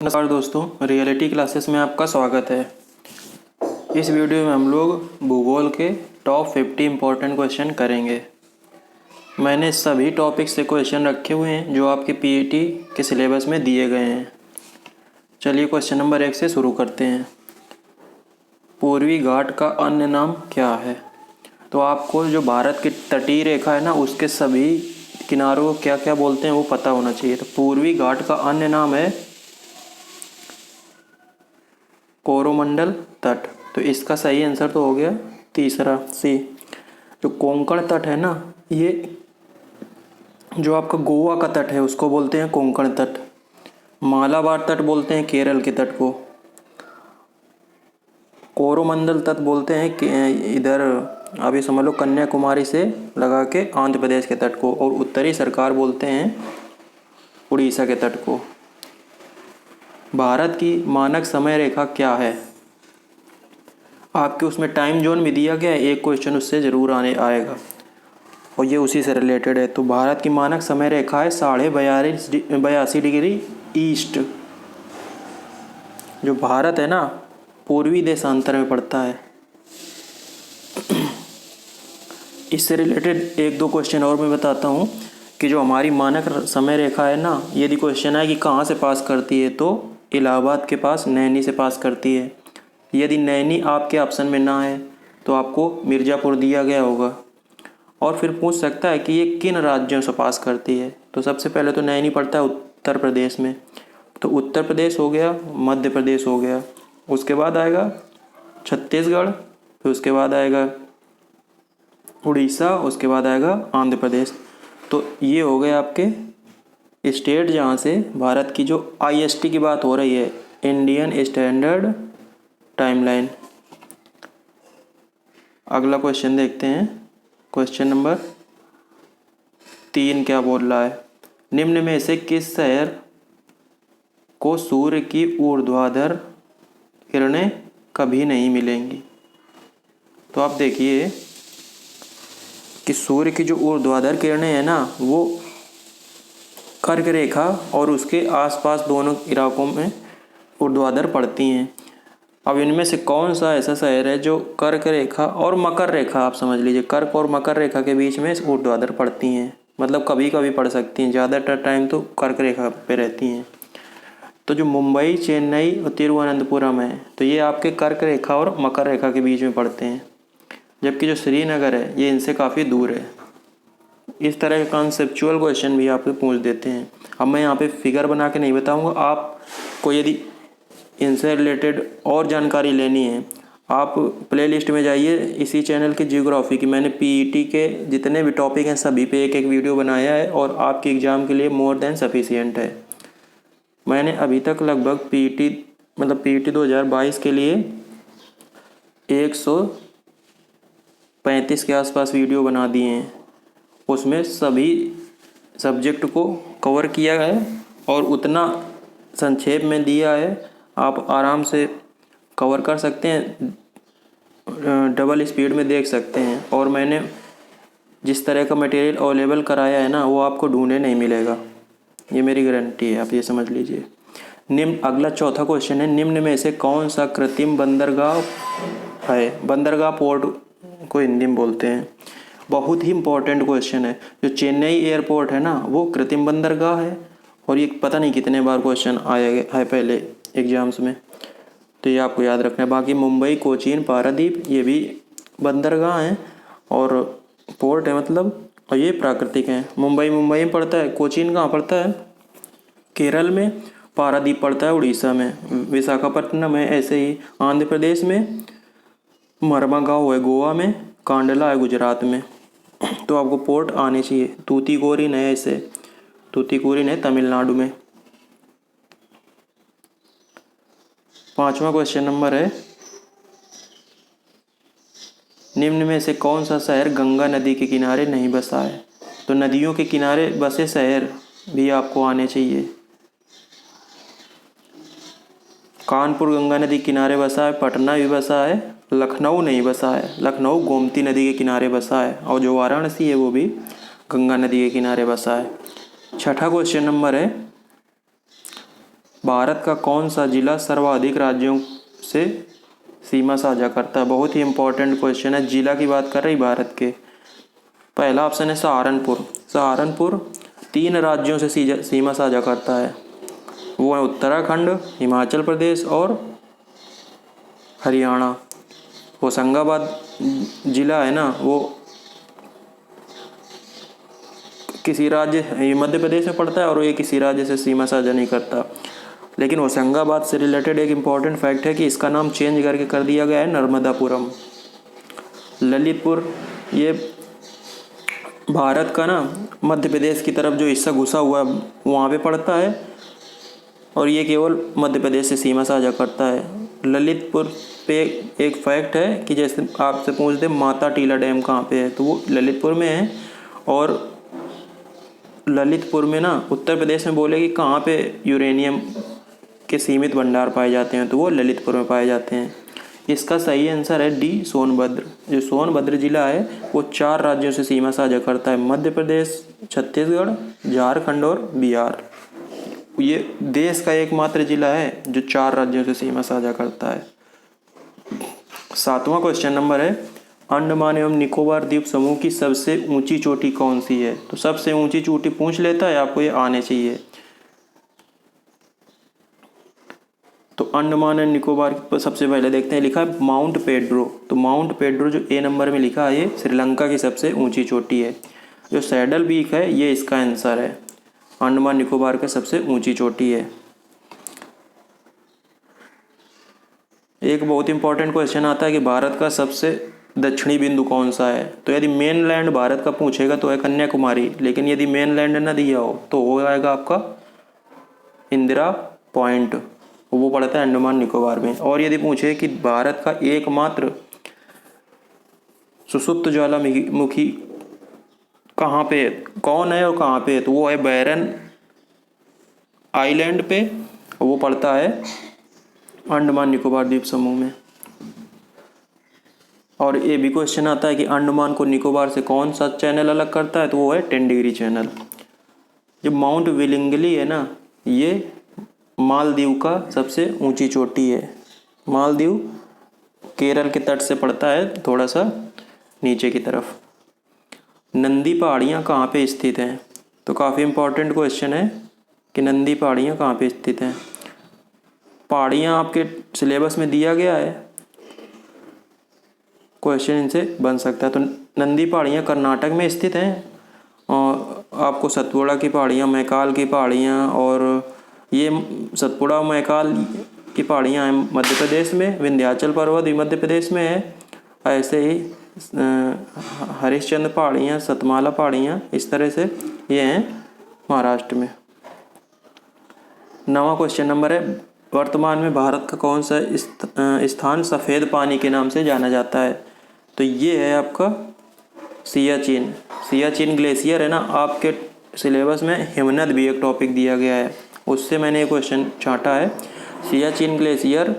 नमस्कार दोस्तों, reality classes में आपका स्वागत है। इस वीडियो में हम लोग भूगोल के टॉप 50 इम्पोर्टेंट क्वेश्चन करेंगे। मैंने सभी टॉपिक से क्वेश्चन रखे हुए हैं जो आपके पीईटी के सिलेबस में दिए गए हैं। चलिए क्वेश्चन नंबर 1 से शुरू करते हैं। पूर्वी घाट का अन्य नाम क्या है? तो आपको जो भारत की तटीय रेखा है ना, उसके सभी किनारों को क्या क्या बोलते हैं वो पता होना चाहिए। तो पूर्वी घाट का अन्य नाम है कोरोमंडल तट। तो इसका सही आंसर तो हो गया तीसरा सी। जो कोंकण तट है ना, ये जो आपका गोवा का तट है उसको बोलते हैं कोंकण तट। मालाबार तट बोलते हैं केरल के तट को। कोरोमंडल तट बोलते हैं कि इधर अभी समझ लो कन्याकुमारी से लगा के आंध्र प्रदेश के तट को। और उत्तरी सरकार बोलते हैं उड़ीसा के तट को। भारत की मानक समय रेखा क्या है? आपके उसमें टाइम जोन भी दिया गया है, एक क्वेश्चन उससे ज़रूर आएगा और ये उसी से रिलेटेड है। तो भारत की मानक समय रेखा है 82.82 डिग्री ईस्ट। जो भारत है ना, पूर्वी देशांतर में पड़ता है। इससे रिलेटेड एक दो क्वेश्चन और मैं बताता हूँ कि जो हमारी मानक समय रेखा है ना, यदि क्वेश्चन है कि कहाँ से पास करती है, तो इलाहाबाद के पास नैनी से पास करती है। यदि नैनी आपके ऑप्शन में ना है तो आपको मिर्ज़ापुर दिया गया होगा। और फिर पूछ सकता है कि ये किन राज्यों से पास करती है। तो सबसे पहले तो नैनी पड़ता है उत्तर प्रदेश में। तो उत्तर प्रदेश हो गया, मध्य प्रदेश हो गया, उसके बाद आएगा छत्तीसगढ़, फिर उसके बाद आएगा उड़ीसा, उसके बाद आएगा आंध्र प्रदेश। तो ये हो गए आपके स्टेट जहाँ से भारत की जो IST की बात हो रही है, इंडियन स्टैंडर्ड टाइमलाइन। अगला क्वेश्चन देखते हैं। क्वेश्चन नंबर 3 क्या बोल रहा है? निम्न में से किस शहर को सूर्य की ऊर्ध्वाधर किरणें कभी नहीं मिलेंगी? तो आप देखिए कि सूर्य की जो ऊर्ध्वाधर किरणें हैं ना, वो कर्क रेखा और उसके आसपास दोनों इलाकों में ऊर्ध्वाधर पड़ती हैं। अब इनमें से कौन सा ऐसा शहर है जो कर्क रेखा और मकर रेखा, आप समझ लीजिए कर्क और मकर रेखा के बीच में ऊर्ध्वाधर पड़ती हैं, मतलब कभी कभी पड़ सकती हैं, ज़्यादातर टाइम तो कर्क रेखा पे रहती हैं। तो जो मुंबई, चेन्नई और तिरुवनंतपुरम है, तो ये आपके कर्क रेखा और मकर रेखा के बीच में पड़ते हैं। जबकि जो श्रीनगर है ये इनसे काफ़ी दूर है। इस तरह के कॉन्सेप्चुअल क्वेश्चन भी आपको पूछ देते हैं। अब मैं यहाँ पे फिगर बना के नहीं बताऊँगा। आपको यदि इनसे रिलेटेड और जानकारी लेनी है, आप प्लेलिस्ट में जाइए इसी चैनल की जियोग्राफी की। मैंने पीईटी के जितने भी टॉपिक हैं सभी पे एक एक वीडियो बनाया है और आपके एग्ज़ाम के लिए मोर देन सफिशिएंट है। मैंने अभी तक लगभग पीईटी 2022 के लिए 135 के आसपास वीडियो बना दिए हैं। उसमें सभी सब्जेक्ट को कवर किया है और उतना संक्षेप में दिया है, आप आराम से कवर कर सकते हैं, डबल स्पीड में देख सकते हैं। और मैंने जिस तरह का मटेरियल अवेलेबल कराया है ना, वो आपको ढूंढे नहीं मिलेगा, ये मेरी गारंटी है, आप ये समझ लीजिए। अगला चौथा क्वेश्चन है, निम्न में से कौन सा कृत्रिम बंदरगाह है? बंदरगाह पोर्ट को हिंदी में बोलते हैं। बहुत ही इंपॉर्टेंट क्वेश्चन है। जो चेन्नई एयरपोर्ट है ना, वो कृत्रिम बंदरगाह है और ये पता नहीं कितने बार क्वेश्चन आया है पहले एग्जाम्स में, तो ये आपको याद रखना है। बाकी मुंबई, कोचीन, पारादीप ये भी बंदरगाह हैं और पोर्ट है मतलब, और ये प्राकृतिक हैं। मुंबई में पड़ता है, कोचीन कहाँ पड़ता है? केरल में। पारादीप पड़ता है उड़ीसा में। विशाखापट्टनम है ऐसे ही आंध्र प्रदेश में। मरमागांव है गोवा में। कांडला है गुजरात में। तो आपको पोर्ट आने चाहिए। तूतीकोरिन है ऐसे, तूतीकोरिन है तमिलनाडु में। 5वां क्वेश्चन नंबर है, निम्न में से कौन सा शहर गंगा नदी के किनारे नहीं बसा है? तो नदियों के किनारे बसे शहर भी आपको आने चाहिए। कानपुर गंगा नदी किनारे बसा है, पटना भी बसा है, लखनऊ नहीं बसा है। लखनऊ गोमती नदी के किनारे बसा है और जो वाराणसी है वो भी गंगा नदी के किनारे बसा है। 6ठा क्वेश्चन नंबर है, भारत का कौन सा जिला सर्वाधिक राज्यों से सीमा साझा करता है? बहुत ही इंपॉर्टेंट क्वेश्चन है। जिला की बात कर रही भारत के। पहला ऑप्शन है सहारनपुर। सहारनपुर 3 राज्यों से सीमा साझा करता है। वो है उत्तराखंड, हिमाचल प्रदेश और हरियाणा। होशंगाबाद जिला है ना, वो किसी राज्य मध्य प्रदेश में पड़ता है और ये किसी राज्य से सीमा साझा नहीं करता। लेकिन होशंगाबाद से रिलेटेड एक इम्पॉर्टेंट फैक्ट है कि इसका नाम चेंज करके कर दिया गया है नर्मदापुरम। ललितपुर ये भारत का ना मध्य प्रदेश की तरफ जो हिस्सा घुसा हुआ है वहाँ पे पड़ता है और ये केवल मध्य प्रदेश से सीमा साझा करता है। ललितपुर पे एक फैक्ट है कि जैसे आपसे पूछते माता टीला डैम कहाँ पे है, तो वो ललितपुर में है। और ललितपुर में ना उत्तर प्रदेश में बोले कि कहाँ पे यूरेनियम के सीमित भंडार पाए जाते हैं, तो वो ललितपुर में पाए जाते हैं। इसका सही आंसर है डी, सोनभद्र। जो सोनभद्र जिला है वो 4 राज्यों से सीमा साझा करता है, मध्य प्रदेश, छत्तीसगढ़, झारखंड और बिहार। ये देश का एकमात्र जिला है जो 4 राज्यों से सीमा साझा करता है। 7वां क्वेश्चन नंबर है, अंडमान एवं निकोबार द्वीप समूह की सबसे ऊंची चोटी कौन सी है? तो सबसे ऊंची चोटी पूछ लेता है, आपको ये आने चाहिए। तो अंडमान एंड निकोबार पर सबसे पहले देखते हैं, लिखा है माउंट पेड्रो। तो माउंट पेड्रो जो ए नंबर में लिखा है ये श्रीलंका की सबसे ऊंची चोटी है। जो सैडल पीक है ये इसका आंसर है, अंडमान निकोबार का सबसे ऊंची चोटी है। एक बहुत इंपॉर्टेंट क्वेश्चन आता है कि भारत का सबसे दक्षिणी बिंदु कौन सा है? तो यदि मेनलैंड भारत का पूछेगा तो है कन्याकुमारी, लेकिन यदि मेनलैंड न दिया हो तो हो जाएगा आपका इंदिरा पॉइंट, वो पड़ता है अंडमान निकोबार में। और यदि पूछे कि भारत का एकमात्र सुसुप्त ज्वालामुखी कहाँ पे, कौन है और कहाँ पे है, तो वो है बैरन आइलैंड पे, वो पड़ता है अंडमान निकोबार द्वीप समूह में। और ये भी क्वेश्चन आता है कि अंडमान को निकोबार से कौन सा चैनल अलग करता है, तो वो है 10 डिग्री चैनल। जो माउंट विलिंगली है ना, ये मालदीव का सबसे ऊंची चोटी है। मालदीव केरल के तट से पड़ता है थोड़ा सा नीचे की तरफ। नंदी पहाड़ियाँ कहाँ पे स्थित हैं? तो काफ़ी इम्पोर्टेंट क्वेश्चन है कि नंदी पहाड़ियाँ कहाँ पे स्थित हैं। पहाड़ियाँ आपके सिलेबस में दिया गया है, क्वेश्चन इनसे बन सकता है। तो नंदी पहाड़ियाँ कर्नाटक में स्थित हैं और आपको सतपुड़ा की पहाड़ियाँ, मैकाल की पहाड़ियाँ, और ये सतपुड़ा मैकाल की पहाड़ियाँ हैं मध्य प्रदेश में। विंध्याचल पर्वत भी मध्य प्रदेश में है। ऐसे ही हरिश्चंद्र पहाड़ियाँ, सतमाला पहाड़ियाँ, इस तरह से ये हैं महाराष्ट्र में। 9वां क्वेश्चन नंबर है, वर्तमान में भारत का कौन सा स्थान सफ़ेद पानी के नाम से जाना जाता है? तो ये है आपका सियाचिन। सियाचिन ग्लेशियर है ना, आपके सिलेबस में हिमनद भी एक टॉपिक दिया गया है, उससे मैंने ये क्वेश्चन छांटा है। सियाचिन ग्लेशियर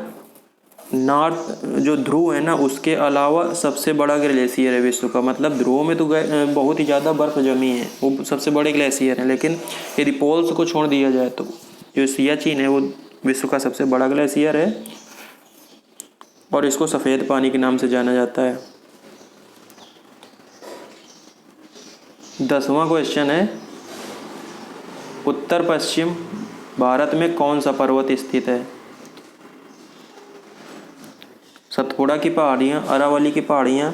नॉर्थ जो ध्रुव है ना उसके अलावा सबसे बड़ा ग्लेशियर है विश्व का। मतलब ध्रुव में तो बहुत ही ज़्यादा बर्फ़ जमी है, वो सबसे बड़े ग्लेशियर है, लेकिन यदि पोल्स को छोड़ दिया जाए तो जो सियाचिन है वो विश्व का सबसे बड़ा ग्लेशियर है और इसको सफ़ेद पानी के नाम से जाना जाता है। 10वां क्वेश्चन है, उत्तर पश्चिम भारत में कौन सा पर्वत स्थित है? सतपुड़ा की पहाड़ियाँ, अरावली की पहाड़ियाँ,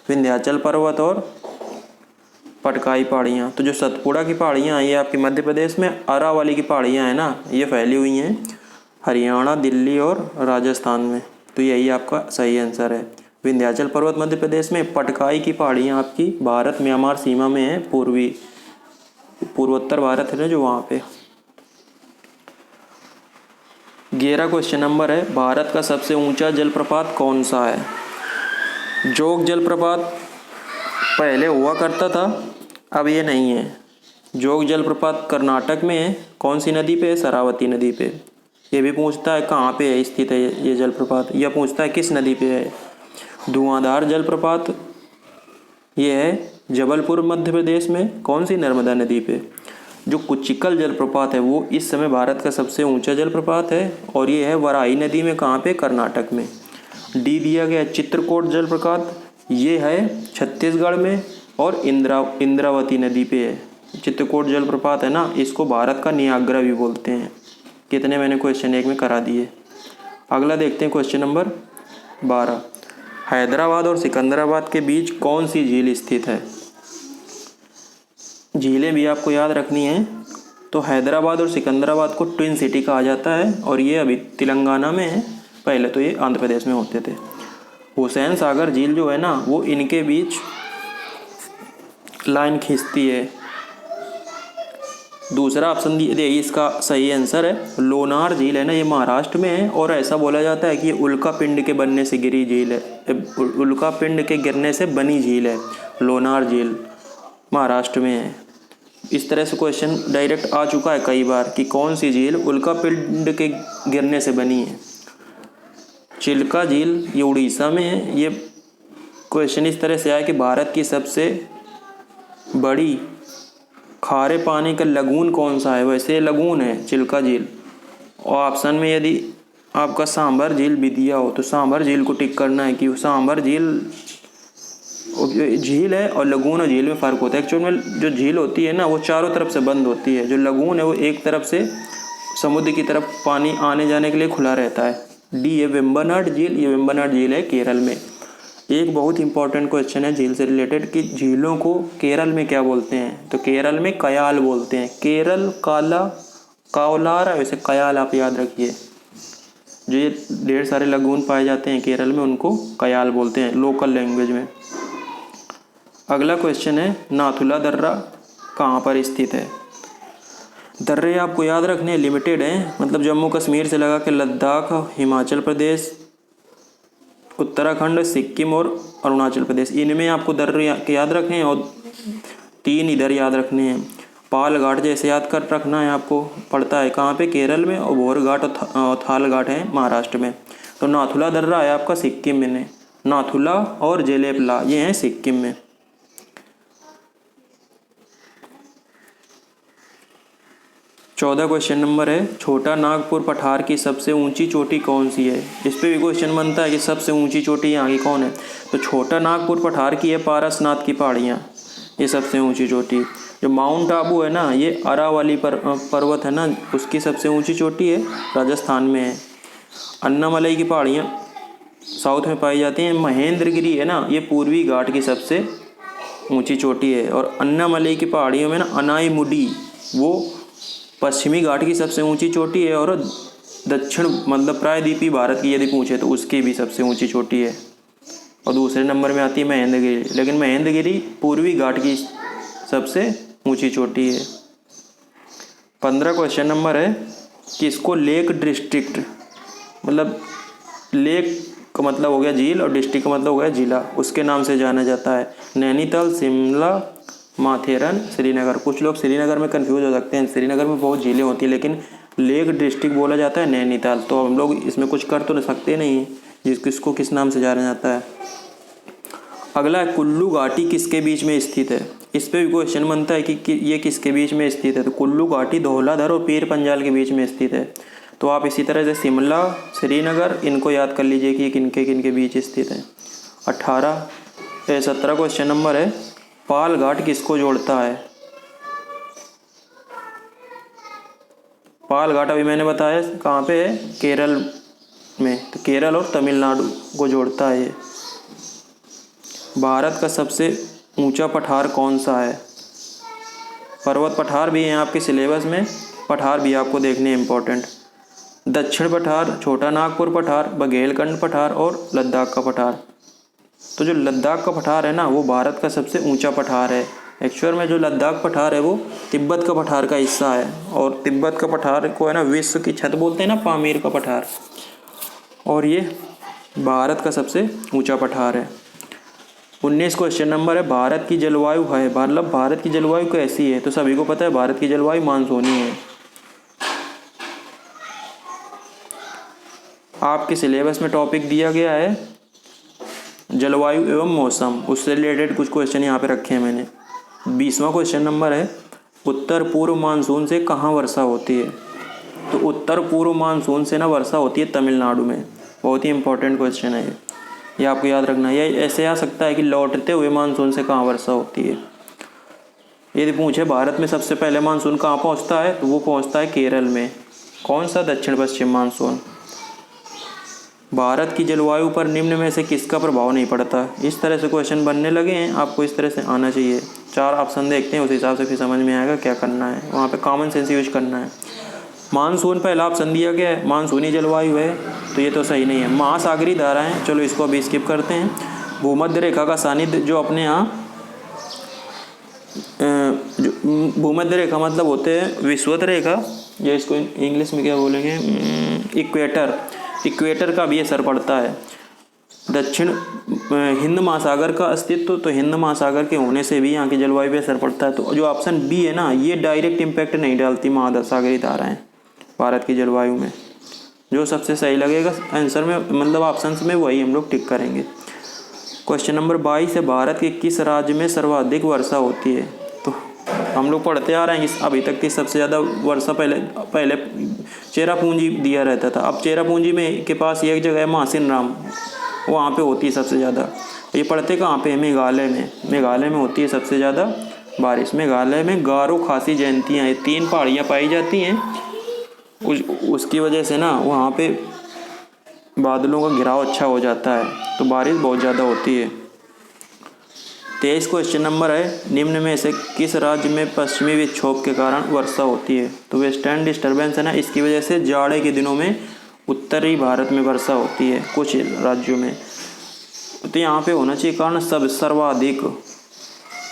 विंध्याचल पर्वत और पटकाई पहाड़ियाँ। तो जो सतपुड़ा की पहाड़ियाँ ये आपके मध्य प्रदेश में, अरावली की पहाड़ियाँ हैं ना ये फैली हुई हैं हरियाणा, दिल्ली और राजस्थान में। तो यही आपका सही आंसर है। विंध्याचल पर्वत मध्य प्रदेश में, पटकाई की पहाड़ियाँ आपकी भारत म्यांमार सीमा में है, पूर्वोत्तर भारत है ना जो वहाँ पे। 11 क्वेश्चन नंबर है, भारत का सबसे ऊंचा जलप्रपात कौन सा है? जोग जलप्रपात पहले हुआ करता था, अब ये नहीं है। जोग जलप्रपात कर्नाटक में है। कौन सी नदी पे है? शरावती नदी पे। ये भी पूछता है कहाँ पे है स्थित है ये जलप्रपात, या पूछता है किस नदी पे है। धुआंधार जलप्रपात ये है जबलपुर मध्य प्रदेश में। कौन सी? नर्मदा नदी पे। जो कुचिकल जलप्रपात है वो इस समय भारत का सबसे ऊंचा जलप्रपात है और ये है वराही नदी में, कहाँ पे, कर्नाटक में। डी दिया गया चित्रकूट जलप्रपात, ये है छत्तीसगढ़ में और इंद्रावती नदी पे है। चित्रकूट जलप्रपात है ना, इसको भारत का नियाग्रा भी बोलते हैं। कितने मैंने क्वेश्चन 1 में करा दिए। अगला देखते हैं क्वेश्चन नंबर 12। हैदराबाद और सिकंदराबाद के बीच कौन सी झील स्थित है? झीलें भी आपको याद रखनी है। तो हैदराबाद और सिकंदराबाद को ट्विन सिटी कहा जाता है और ये अभी तेलंगाना में है, पहले तो ये आंध्र प्रदेश में होते थे। हुसैन सागर झील जो है ना, वो इनके बीच लाइन खींचती है। दूसरा ऑप्शन दिए, इसका सही आंसर है लोनार झील है ना, ये महाराष्ट्र में है और ऐसा बोला जाता है कि ये उल्का पिंड के बनने से गिरी झील है, उल्का पिंड के गिरने से बनी झील है। लोनार झील महाराष्ट्र में है। इस तरह से क्वेश्चन डायरेक्ट आ चुका है कई बार कि कौन सी झील उल्का पिंड के गिरने से बनी है। चिल्का झील ये उड़ीसा में है। ये क्वेश्चन इस तरह से आया कि भारत की सबसे बड़ी खारे पानी का लगून कौन सा है? वैसे लगून है चिल्का झील। और ऑप्शन में यदि आपका सांभर झील भी दिया हो तो सांभर झील को टिक करना है कि सांभर झील है और लगून और झील में फ़र्क होता है। एक्चुअल में जो झील होती है ना, वो चारों तरफ से बंद होती है। जो लगून है वो एक तरफ से समुद्र की तरफ पानी आने जाने के लिए खुला रहता है। डी है वेम्बनाड झील, ये वेम्बनाड झील है केरल में। एक बहुत इंपॉर्टेंट क्वेश्चन है झील से रिलेटेड कि झीलों को केरल में क्या बोलते हैं? तो केरल में कयाल बोलते हैं। केरल कावलार है, वैसे कयाल आप याद रखिए। जो ये ढेर सारे लगून पाए जाते हैं केरल में, उनको कयाल बोलते हैं लोकल लैंग्वेज में। अगला क्वेश्चन है नाथुला दर्रा कहाँ पर स्थित है? दर्रे आपको याद रखने लिमिटेड हैं, मतलब जम्मू कश्मीर से लगा के लद्दाख, हिमाचल प्रदेश, उत्तराखंड, सिक्किम और अरुणाचल प्रदेश, इनमें आपको दर्रे याद रखने हैं और 3 इधर याद रखने हैं। पाल घाट जैसे याद कर रखना है आपको, पड़ता है कहाँ पे? केरल में। और भोर घाट और थाल घाट है महाराष्ट्र में। तो नाथुला दर्रा है आपका सिक्किम में। नाथुला और जेलेपला ये हैं सिक्किम में। 14 क्वेश्चन नंबर है छोटा नागपुर पठार की सबसे ऊंची चोटी कौन सी है? इस पे भी क्वेश्चन बनता है कि सबसे ऊंची चोटी यहाँ की कौन है? तो छोटा नागपुर पठार की है पारसनाथ की पहाड़ियाँ, ये सबसे ऊंची चोटी। जो माउंट आबू है ना, ये अरावली पर्वत है ना, उसकी सबसे ऊंची चोटी है, राजस्थान में है। अन्नामलई की पहाड़ियाँ साउथ में पाई जाती हैं। महेंद्रगिरी है ना, ये पूर्वी घाट की सबसे ऊंची चोटी है। और अन्नामलई की पहाड़ियों में ना अनाईमुडी वो पश्चिमी घाट की सबसे ऊंची चोटी है। और दक्षिण मतलब प्रायद्वीपीय भारत की यदि पूछे तो उसकी भी सबसे ऊंची चोटी है। और दूसरे नंबर में आती है महेंद्रगिरी, लेकिन महेंद्रगिरी पूर्वी घाट की सबसे ऊंची चोटी है। 15 क्वेश्चन नंबर है किसको लेक डिस्ट्रिक्ट, मतलब लेक का मतलब हो गया झील और डिस्ट्रिक्ट का मतलब हो गया जिला, उसके नाम से जाना जाता है? नैनीताल, शिमला, माथेरन, श्रीनगर। कुछ लोग श्रीनगर में कंफ्यूज हो सकते हैं, श्रीनगर में बहुत झीलें होती हैं, लेकिन लेक डिस्ट्रिक्ट बोला जाता है नैनीताल। तो हम लोग इसमें कुछ कर तो सकते नहीं, किसको किस नाम से जाना जाता है। अगला है कुल्लू घाटी किसके बीच में स्थित है? इस पे भी क्वेश्चन बनता है कि ये किसके बीच में स्थित है? तो कुल्लू घाटी धौलाधर और पीर पंजाल के बीच में स्थित है। तो आप इसी तरह से शिमला, श्रीनगर, इनको याद कर लीजिए कि किनके किनके बीच स्थित है। 17 क्वेश्चन नंबर है पाल घाट किसको जोड़ता है? पाल घाट अभी मैंने बताया कहाँ पे है, केरल में। तो केरल और तमिलनाडु को जोड़ता है ये। भारत का सबसे ऊंचा पठार कौन सा है? पर्वत पठार भी हैं आपके सिलेबस में, पठार भी आपको देखने इंपॉर्टेंट। दक्षिण पठार, छोटा नागपुर पठार, बघेलखंड पठार और लद्दाख का पठार। तो जो लद्दाख का पठार है ना, वो भारत का सबसे ऊंचा पठार है। एक्चुअल में जो लद्दाख पठार है वो तिब्बत का पठार का हिस्सा है, और तिब्बत का पठार को है ना विश्व की छत बोलते हैं ना, पामीर का पठार, और ये भारत का सबसे ऊंचा पठार है। 19 क्वेश्चन नंबर है भारत की जलवायु है, मतलब भारत की जलवायु कैसी है? तो सभी को पता है भारत की जलवायु मानसूनी है। आपके सिलेबस में टॉपिक दिया गया है जलवायु एवं मौसम, उससे रिलेटेड कुछ क्वेश्चन यहाँ पे रखे हैं मैंने। 20वां क्वेश्चन नंबर है उत्तर पूर्व मानसून से कहाँ वर्षा होती है? तो उत्तर पूर्व मानसून से ना वर्षा होती है तमिलनाडु में। बहुत ही इंपॉर्टेंट क्वेश्चन है ये आपको याद रखना है। ये ऐसे आ सकता है कि लौटते हुए मानसून से कहाँ वर्षा होती है। यदि पूछे भारत में सबसे पहले मानसून कहाँ पहुँचता है, तो वो पहुँचता है केरल में। कौन सा? दक्षिण पश्चिम मानसून। भारत की जलवायु पर निम्न में से किसका प्रभाव नहीं पड़ता? इस तरह से क्वेश्चन बनने लगे हैं, आपको इस तरह से आना चाहिए। 4 ऑप्शन देखते हैं, उस हिसाब से फिर समझ में आएगा क्या करना है। वहाँ पे कॉमन सेंस यूज करना है। मानसून पहला ऑप्शन दिया गया है, मानसूनी जलवायु है, तो ये तो सही नहीं है। महासागरीय धाराएं, चलो इसको अभी स्किप करते हैं। भूमध्य रेखा का सानिध्य, जो अपने यहाँ जो भूमध्य रेखा मतलब होते हैं विषुवत रेखा, या इसको इंग्लिश में क्या बोलेंगे, इक्वेटर। इक्वेटर का भी असर पड़ता है। दक्षिण हिंद महासागर का अस्तित्व, तो हिंद महासागर के होने से भी यहाँ की जलवायु पे असर पड़ता है। तो जो ऑप्शन बी है ना, ये डायरेक्ट इम्पैक्ट नहीं डालती महासागरीय धाराएं भारत की जलवायु में। जो सबसे सही लगेगा आंसर में, मतलब ऑप्शंस में, वही हम लोग टिक करेंगे। क्वेश्चन नंबर 22 है, भारत के किस राज्य में सर्वाधिक वर्षा होती है? तो हम लोग पढ़ते आ रहे हैं कि अभी तक की सबसे ज़्यादा वर्षा पहले चेरापूंजी दिया रहता था। अब चेरापूंजी में के पास एक जगह है मासिन राम, वहाँ पे होती है सबसे ज़्यादा। ये पढ़ते कहाँ पे? मेघालय में। मेघालय में होती है सबसे ज़्यादा बारिश। मेघालय में गारो खासी जयंतियाँ, ये 3 पहाड़ियाँ पाई जाती हैं। उसकी वजह से ना वहाँ पे बादलों का घिराव अच्छा हो जाता है, तो बारिश बहुत ज़्यादा होती है। 23 क्वेश्चन नंबर है, निम्न में से किस राज्य में पश्चिमी विक्षोभ के कारण वर्षा होती है? तो वेस्टर्न डिस्टर्बेंस है ना, इसकी वजह से जाड़े के दिनों में उत्तरी भारत में वर्षा होती है कुछ राज्यों में। तो यहाँ पे होना चाहिए कारण सर्वाधिक,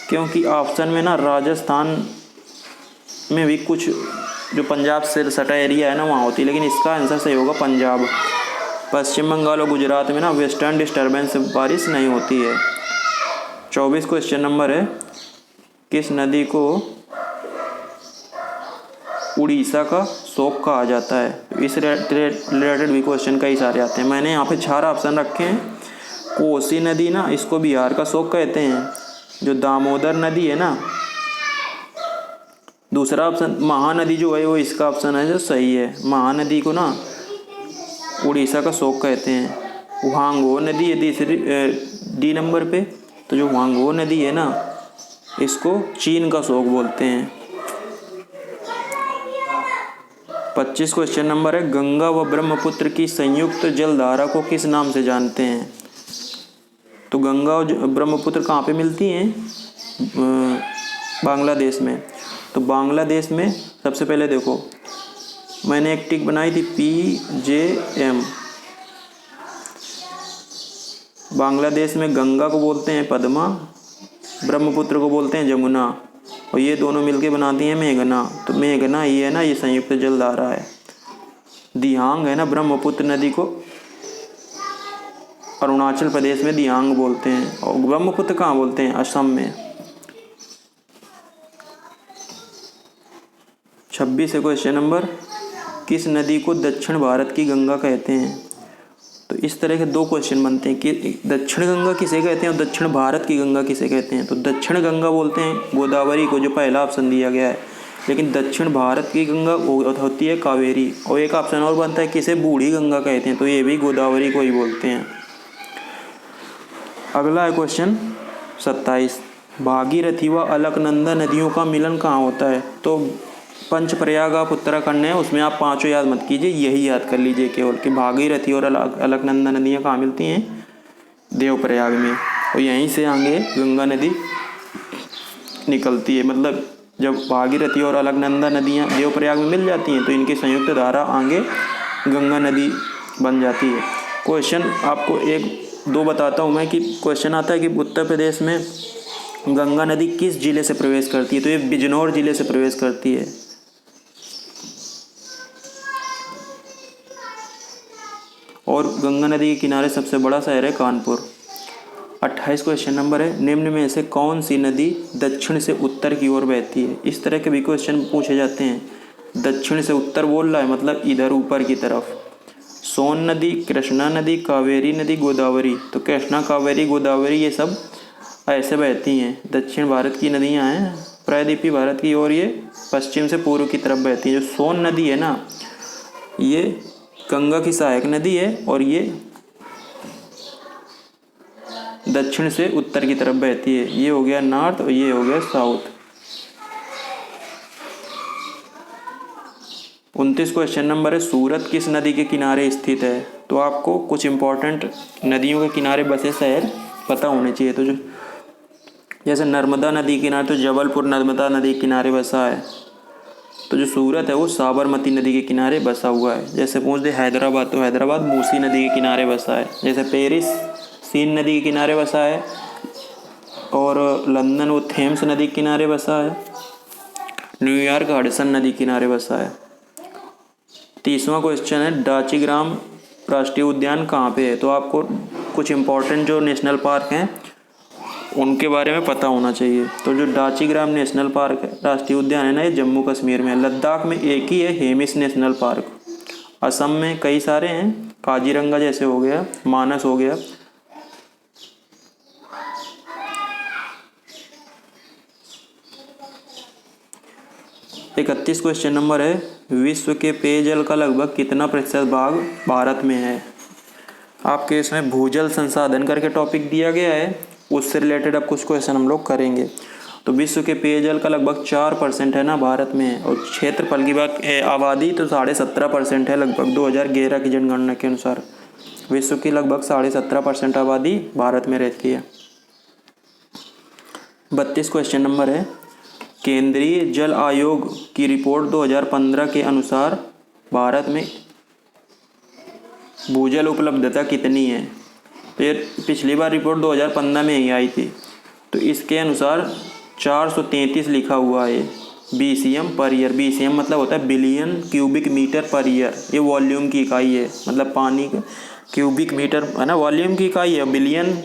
क्योंकि ऑप्शन में ना राजस्थान में भी कुछ जो पंजाब से सटा एरिया है ना वहाँ होती है, लेकिन इसका आंसर सही होगा पंजाब। पश्चिम बंगाल और गुजरात में ना वेस्टर्न डिस्टर्बेंस से बारिश नहीं होती है। 24 क्वेश्चन नंबर है, किस नदी को उड़ीसा का शोक कहा जाता है? इस रिलेटेड भी क्वेश्चन कई सारे आते हैं। मैंने यहाँ पे 4 ऑप्शन रखे हैं। कोसी नदी ना, इसको बिहार का शोक कहते हैं। जो दामोदर नदी है ना, दूसरा ऑप्शन महानदी जो है वो इसका ऑप्शन है जो सही है। महानदी को ना उड़ीसा का शोक कहते हैं। वांगो नदी है तीसरी डी नंबर पे, तो जो वांगो नदी है ना, इसको चीन का शोक बोलते हैं। 25 क्वेश्चन नंबर है, गंगा व ब्रह्मपुत्र की संयुक्त जलधारा को किस नाम से जानते हैं? तो गंगा और ब्रह्मपुत्र कहाँ पे मिलती हैं? बांग्लादेश में। तो बांग्लादेश में सबसे पहले देखो, मैंने एक टिक बनाई थी PJM। बांग्लादेश में गंगा को बोलते हैं पद्मा, ब्रह्मपुत्र को बोलते हैं जमुना, और ये दोनों मिलके बनाती हैं मेघना। तो मेघना ये है ना, ये संयुक्त जलधारा है। दियांग है ना, ब्रह्मपुत्र नदी को अरुणाचल प्रदेश में दियांग बोलते हैं, और ब्रह्मपुत्र कहाँ बोलते हैं? असम में। 26 है क्वेश्चन नंबर, किस नदी को दक्षिण भारत की गंगा कहते हैं? तो इस तरह के 2 क्वेश्चन बनते हैं कि दक्षिण गंगा किसे कहते हैं और दक्षिण भारत की गंगा किसे कहते हैं। तो दक्षिण गंगा बोलते हैं गोदावरी को, जो पहला ऑप्शन दिया गया है, लेकिन दक्षिण भारत की गंगा होती है कावेरी। और एक ऑप्शन और बनता है किसे बूढ़ी गंगा कहते हैं, तो ये भी गोदावरी को ही बोलते हैं। अगला है क्वेश्चन 27, भागीरथी व अलकनंदा नदियों का मिलन कहाँ होता है? तो पंचप्रयाग आप उत्तराखंड है, उसमें आप 5 याद मत कीजिए, यही याद कर लीजिए केवल कि भागीरथी और अलकनंदा नदियाँ कहाँ मिलती हैं? देवप्रयाग में। और यहीं से आगे गंगा नदी निकलती है। मतलब जब भागीरथी और अलकनंदा नदियाँ देवप्रयाग में मिल जाती हैं तो इनकी संयुक्त धारा आगे गंगा नदी बन जाती है। क्वेश्चन आपको 1-2 बताता हूँ मैं कि क्वेश्चन आता है कि उत्तर प्रदेश में गंगा नदी किस जिले से प्रवेश करती है? तो ये बिजनौर जिले से प्रवेश करती है। और गंगा नदी के किनारे सबसे बड़ा शहर है कानपुर। 28 क्वेश्चन नंबर है, निम्न में से कौन सी नदी दक्षिण से उत्तर की ओर बहती है? इस तरह के भी क्वेश्चन पूछे जाते हैं। दक्षिण से उत्तर बोल रहा है, मतलब इधर ऊपर की तरफ। सोन नदी, कृष्णा नदी, कावेरी नदी, गोदावरी। तो कृष्णा, कावेरी, गोदावरी ये सब ऐसे बहती हैं। दक्षिण भारत की नदियाँ हैं प्रायद्वीपीय भारत की, और ये पश्चिम से पूर्व की तरफ बहती है। जो सोन नदी है ना, ये गंगा की सहायक नदी है और ये दक्षिण से उत्तर की तरफ बहती है। ये हो गया नॉर्थ और ये हो गया साउथ। 29 क्वेश्चन नंबर है, सूरत किस नदी के किनारे स्थित है? तो आपको कुछ इंपॉर्टेंट नदियों के किनारे बसे शहर पता होने चाहिए। तो जो जैसे नर्मदा नदी के किनारे, तो जबलपुर नर्मदा नदी के किनारे बसा है। तो जो सूरत है वो साबरमती नदी के किनारे बसा हुआ है। जैसे पूछ दे हैदराबाद, तो हैदराबाद मूसी नदी के किनारे बसा है। जैसे पेरिस सीन नदी के किनारे बसा है, और लंदन वो थेम्स नदी के किनारे बसा है। न्यूयॉर्क हडसन नदी के किनारे बसा है। 30वां क्वेश्चन है, डाचीग्राम राष्ट्रीय उद्यान कहाँ पे है? तो आपको कुछ इंपॉर्टेंट जो नेशनल पार्क हैं उनके बारे में पता होना चाहिए। तो जो डाचीग्राम नेशनल पार्क है, राष्ट्रीय उद्यान है ना, ये जम्मू कश्मीर में है। लद्दाख में एक ही है, हेमिस नेशनल पार्क। असम में कई सारे हैं, काजीरंगा जैसे हो गया, मानस हो गया। इकतीस क्वेश्चन नंबर है, विश्व के पेयजल का लगभग कितना प्रतिशत भाग भारत में है? आपके इसमें भूजल संसाधन करके टॉपिक दिया गया है, उससे रिलेटेड अब कुछ क्वेश्चन हम लोग करेंगे। तो विश्व के पेयजल का लगभग 4% है ना भारत में है, और क्षेत्रफल की बात है, आबादी तो 17.5% है लगभग 2011 की जनगणना के अनुसार। विश्व की लगभग 17.5% आबादी भारत में रहती है। 32 क्वेश्चन नंबर है, केंद्रीय जल आयोग की रिपोर्ट 2015 के अनुसार भारत में भूजल उपलब्धता कितनी है? फिर पिछली बार रिपोर्ट 2015 में ही आई थी, तो इसके अनुसार 433 लिखा हुआ है BCM पर ईयर। BCM मतलब होता है billion cubic metre per year. ये वॉल्यूम की इकाई है, मतलब पानी का क्यूबिक मीटर है ना, वॉल्यूम की इकाई है। बिलियन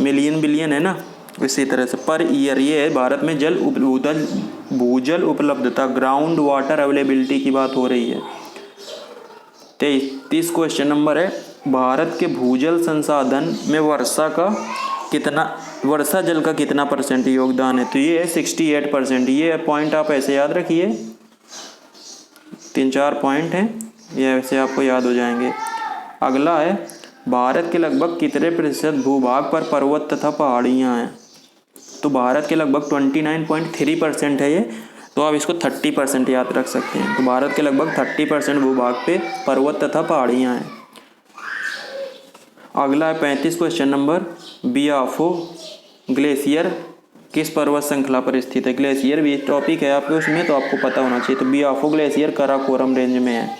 मिलियन बिलियन है ना, इसी तरह से पर ईयर ये है। भारत में भूजल उपलब्धता, ग्राउंड वाटर अवेलेबिलिटी की बात हो रही है। 30 क्वेश्चन नंबर है, भारत के भूजल संसाधन में वर्षा जल का कितना % योगदान है? तो ये है 68%। ये पॉइंट आप ऐसे याद रखिए, 3-4 पॉइंट हैं, ये ऐसे आपको याद हो जाएंगे। अगला है, भारत के लगभग कितने प्रतिशत भूभाग पर पर्वत तथा पहाड़ियाँ हैं? तो भारत के लगभग 29.3% है ये, तो आप इसको 30% याद रख सकते हैं। तो भारत के लगभग 30% भूभाग पे पर्वत तथा पहाड़ियाँ हैं। अगला है 35 क्वेश्चन नंबर, बियाफो ग्लेशियर किस पर्वत श्रृंखला पर स्थित है? ग्लेशियर भी टॉपिक है आपके उसमें, तो आपको पता होना चाहिए। तो बियाफो ग्लेशियर काराकोरम रेंज में है।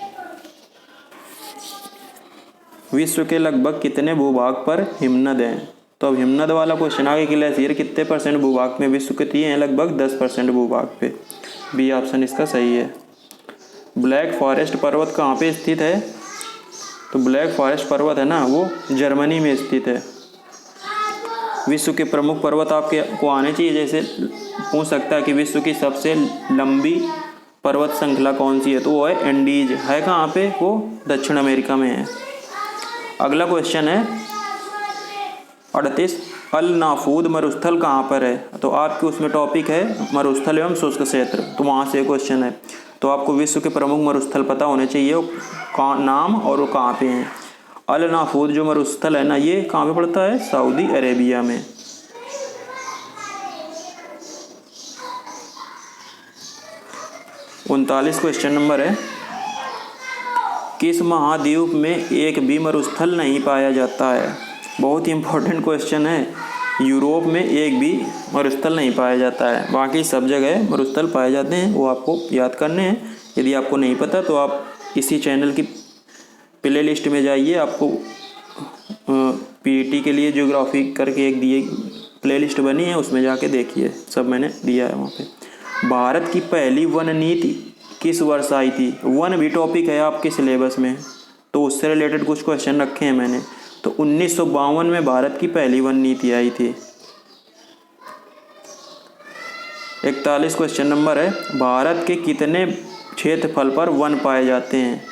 विश्व के लगभग कितने भूभाग पर हिमनद हैं? तो अब हिमनद वाला क्वेश्चन आगे, ग्लेशियर कितने % भूभाग में? विश्व के हैं लगभग 10% भूभाग पे। बी ऑप्शन इसका सही है। ब्लैक फॉरेस्ट पर्वत कहाँ पे स्थित है? तो ब्लैक फॉरेस्ट पर्वत है ना, वो जर्मनी में स्थित है। विश्व के प्रमुख पर्वत आपके को आने चाहिए। जैसे पूछ सकता है कि विश्व की सबसे लंबी पर्वत श्रृंखला कौन सी है? तो वो है एंडीज। है कहाँ पे? वो दक्षिण अमेरिका में है। अगला क्वेश्चन है 38, अल नाफूद मरुस्थल कहाँ पर है? तो आपके उसमें टॉपिक है मरुस्थल एवं शुष्क क्षेत्र, तो वहाँ से क्वेश्चन है। तो आपको विश्व के प्रमुख मरुस्थल पता होने चाहिए, वो नाम और वो कहाँ पे हैं। अल नाफूद जो मरुस्थल है ना, ये कहाँ पे पड़ता है? सऊदी अरेबिया में। उनतालीस क्वेश्चन नंबर है, किस महाद्वीप में एक भी मरुस्थल नहीं पाया जाता है? बहुत ही इंपॉर्टेंट क्वेश्चन है। यूरोप में एक भी मरुस्थल नहीं पाया जाता है, बाकी सब जगह मरुस्थल पाए जाते हैं, वो आपको याद करने हैं। यदि आपको नहीं पता तो आप इसी चैनल की प्ले लिस्ट में जाइए, आपको पीईटी के लिए ज्योग्राफी करके एक दिए प्ले लिस्ट बनी है, उसमें जाके देखिए, सब मैंने दिया है वहाँ पे। भारत की पहली वन नीति किस वर्ष आई थी? वन भी टॉपिक है आपके सिलेबस में, तो उससे रिलेटेड कुछ क्वेश्चन रखे हैं मैंने। तो 1952 में भारत की पहली वन नीति आई थी। 41 क्वेश्चन नंबर है, भारत के कितने क्षेत्रफल पर वन पाए जाते हैं?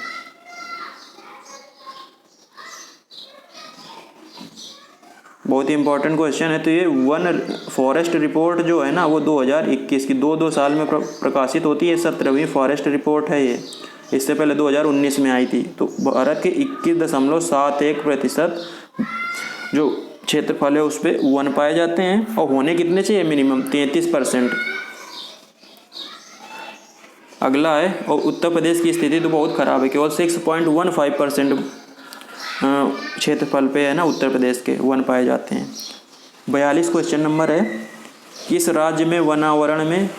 बहुत ही इंपॉर्टेंट क्वेश्चन है। तो ये वन फॉरेस्ट रिपोर्ट जो है ना वो 2021 की दो साल में प्रकाशित होती है। 17वीं फॉरेस्ट रिपोर्ट है ये। इससे पहले 2019 में आई थी। तो भारत के 21.71% जो क्षेत्रफल है उस पर वन पाए जाते हैं, और होने कितने चाहिए मिनिमम 33%। अगला है, और उत्तर प्रदेश की स्थिति तो बहुत ख़राब है, केवल 6.15% क्षेत्रफल पे है ना उत्तर प्रदेश के वन पाए जाते हैं। 42 क्वेश्चन नंबर है, किस राज्य में वनावरण में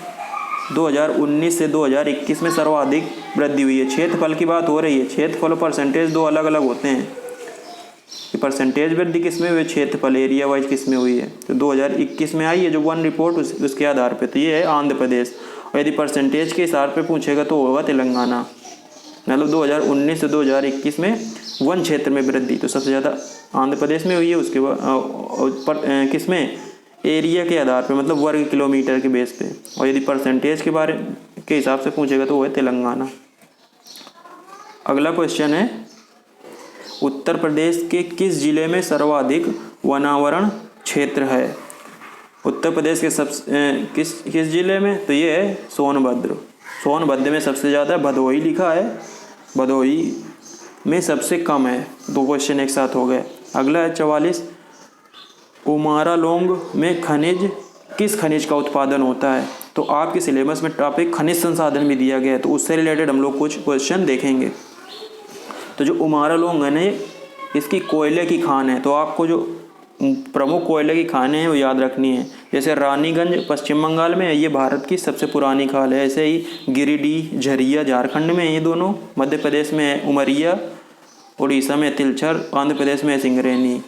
2019 से 2021 में सर्वाधिक वृद्धि हुई है। क्षेत्रफल की बात हो रही है। क्षेत्रफल और परसेंटेज दो अलग अलग होते हैं। परसेंटेज वृद्धि किस में हुई, क्षेत्रफल एरिया वाइज किस में हुई है। तो 2021 में आई है जो वन रिपोर्ट उसके आधार पे। तो ये है आंध्र प्रदेश। और यदि परसेंटेज के हिसाब पे पूछेगा तो होगा तेलंगाना। मतलब 2019 से 2021 में वन क्षेत्र में वृद्धि तो सबसे ज़्यादा आंध्र प्रदेश में हुई है। उसके बाद किस में, एरिया के आधार पे, मतलब वर्ग किलोमीटर के बेस पे। और यदि परसेंटेज के बारे के हिसाब से पूछेगा तो वो है तेलंगाना। अगला क्वेश्चन है, उत्तर प्रदेश के किस जिले में सर्वाधिक वनावरण क्षेत्र है। उत्तर प्रदेश के किस जिले में, तो ये है सोनभद्र। सोनभद्र में सबसे ज़्यादा, भदोही लिखा है, भदोही में सबसे कम है। दो क्वेश्चन एक साथ हो गए। अगला है 44, उमारालोंग में किस खनिज का उत्पादन होता है। तो आपके सिलेबस में टॉपिक खनिज संसाधन भी दिया गया है, तो उससे रिलेटेड हम लोग कुछ क्वेश्चन देखेंगे। तो जो उमारालोंग है ना, इसकी कोयले की खान है। तो आपको जो प्रमुख कोयले की खानें हैं वो याद रखनी है। जैसे रानीगंज पश्चिम बंगाल में है, ये भारत की सबसे पुरानी खाल है। ऐसे ही गिरिडीह, झरिया झारखंड में है ये दोनों। मध्य प्रदेश में है उमरिया, उड़ीसा में तिलचर, आंध्र प्रदेश में है सिंगरेनी,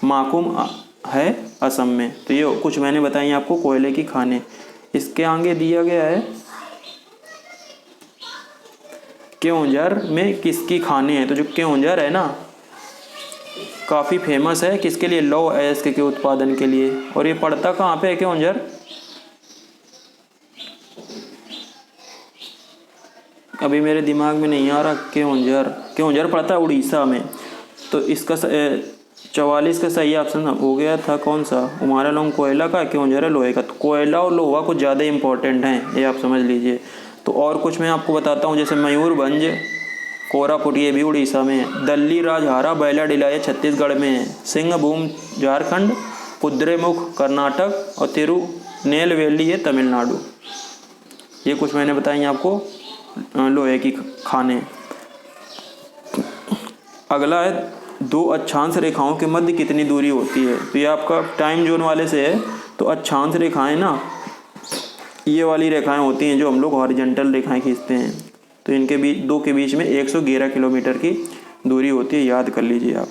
माकुम है असम में। तो ये कुछ मैंने बताई आपको कोयले की खानें। इसके आगे दिया गया है केओंझर में किसकी खानें हैं। तो जो केओंझर है ना काफ़ी फेमस है किसके लिए, लौह अयस्क के उत्पादन के लिए। और ये पड़ता कहाँ पे है केओंझर, अभी मेरे दिमाग में नहीं आ रहा। केओंझर पड़ता है उड़ीसा में। तो इसका 44 का सही ऑप्शन हो गया था कौन सा, उमारालोंग कोयला का, केओंझर है लोहे का। तो कोयला और लोहा कुछ ज़्यादा इंपॉर्टेंट हैं, ये आप समझ लीजिए। तो और कुछ मैं आपको बताता हूँ, जैसे मयूरभंज कोरापुट ये भी उड़ीसा में है। दल्ली राजहारा बैलाडिला ये छत्तीसगढ़ में है। सिंहभूम झारखंड, कुद्रेमुख कर्नाटक, और तिरुनेलवेली ये तमिलनाडु। ये कुछ मैंने बताई आपको लोहे की खानें। अगला है, दो अक्षांश रेखाओं के मध्य कितनी दूरी होती है। तो ये आपका टाइम जोन वाले से है। तो अक्षांश रेखाएं ना ये वाली रेखाएं होती हैं जो हम लोग हॉरिजॉन्टल रेखाएं खींचते हैं। तो इनके बीच, दो के बीच में 111 किलोमीटर की दूरी होती है, याद कर लीजिए आप।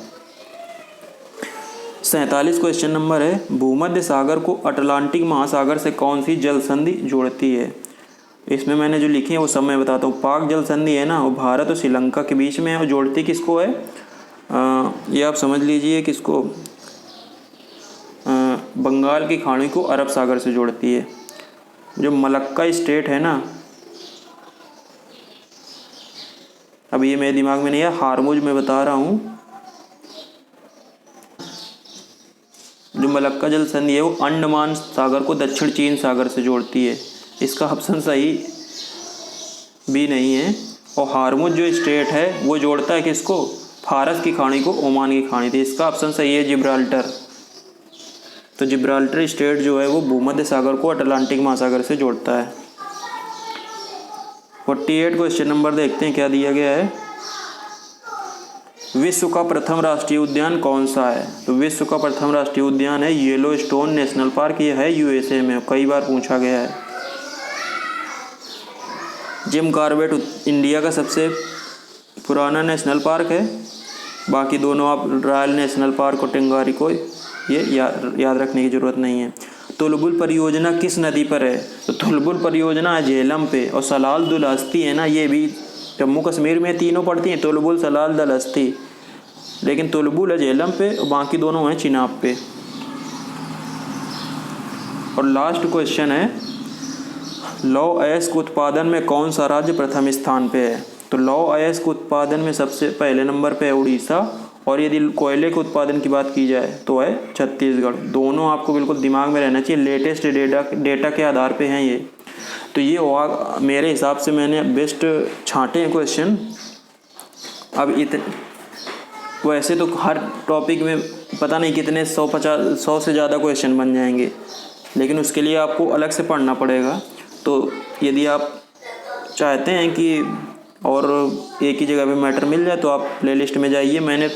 47 क्वेश्चन नंबर है, भूमध्य सागर को अटलांटिक महासागर से कौन सी जल संधि जोड़ती है। इसमें मैंने जो लिखी है वो सब मैं बताता हूँ। पाक जल संधि है ना, वो भारत और श्रीलंका के बीच में है। और जोड़ती किसको है, ये आप समझ लीजिए किसको, बंगाल की खाड़ी को अरब सागर से जोड़ती है। जो मलक्का स्टेट है ना, अब ये मेरे दिमाग में नहीं है, हारमुज में बता रहा हूँ। जो मलक्का जल संधि है वो अंडमान सागर को दक्षिण चीन सागर से जोड़ती है। इसका ऑप्शन सही भी नहीं है। और हारमुज जो स्टेट है वो जोड़ता है किसको, फारस की खाड़ी को ओमान की खाड़ी थी। इसका ऑप्शन सही है जिब्राल्टर। तो जिब्राल्टर स्टेट जो है वो भूमध्य सागर को अटलांटिक महासागर से जोड़ता है। 48 क्वेश्चन नंबर देखते हैं क्या दिया गया है। विश्व का प्रथम राष्ट्रीय उद्यान कौन सा है। तो विश्व का प्रथम राष्ट्रीय उद्यान है येलोस्टोन नेशनल पार्क। ये है यूएसए में, कई बार पूछा गया है। जिम कॉर्बेट इंडिया का सबसे पुराना नेशनल पार्क है। बाकी दोनों आप रॉयल नेशनल पार्क और टेंगारी को ये याद रखने की ज़रूरत नहीं है। तुलबुल परियोजना किस नदी पर है। तो तुलबुल परियोजना है झेलम पे। और सलाल दुल हस्ती है ना, ये भी जम्मू कश्मीर में तीनों पड़ती हैं, तुलबुल, सलाल, दुल हस्ती। लेकिन तुलबुल है झेलम पे और बाकी दोनों हैं चिनाब पे। और लास्ट क्वेश्चन है, लौह अयस्क उत्पादन में कौन सा राज्य प्रथम स्थान पे है। तो लौह अयस्क उत्पादन में सबसे पहले नंबर पे है उड़ीसा, और यदि कोयले के उत्पादन की बात की जाए तो है छत्तीसगढ़। दोनों आपको बिल्कुल दिमाग में रहना चाहिए, लेटेस्ट डेटा के आधार पे हैं ये। तो ये हुआ मेरे हिसाब से, मैंने बेस्ट छांटे हैं क्वेश्चन। अब वैसे तो हर टॉपिक में पता नहीं कितने 100 से ज़्यादा क्वेश्चन बन जाएंगे, लेकिन उसके लिए आपको अलग से पढ़ना पड़ेगा। तो यदि आप चाहते हैं कि और एक ही जगह पे मैटर मिल जाए तो आप प्लेलिस्ट में जाइए। मैंने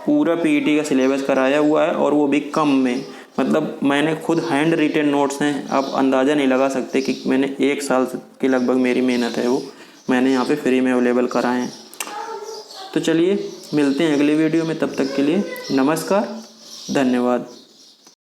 पूरा पीईटी का सिलेबस कराया हुआ है, और वो भी कम में, मतलब मैंने खुद हैंड रिटेन नोट्स हैं, आप अंदाज़ा नहीं लगा सकते कि मैंने 1 साल के लगभग मेरी मेहनत है वो मैंने यहाँ पे फ्री में अवेलेबल कराए हैं। तो चलिए मिलते हैं अगले वीडियो में, तब तक के लिए नमस्कार, धन्यवाद।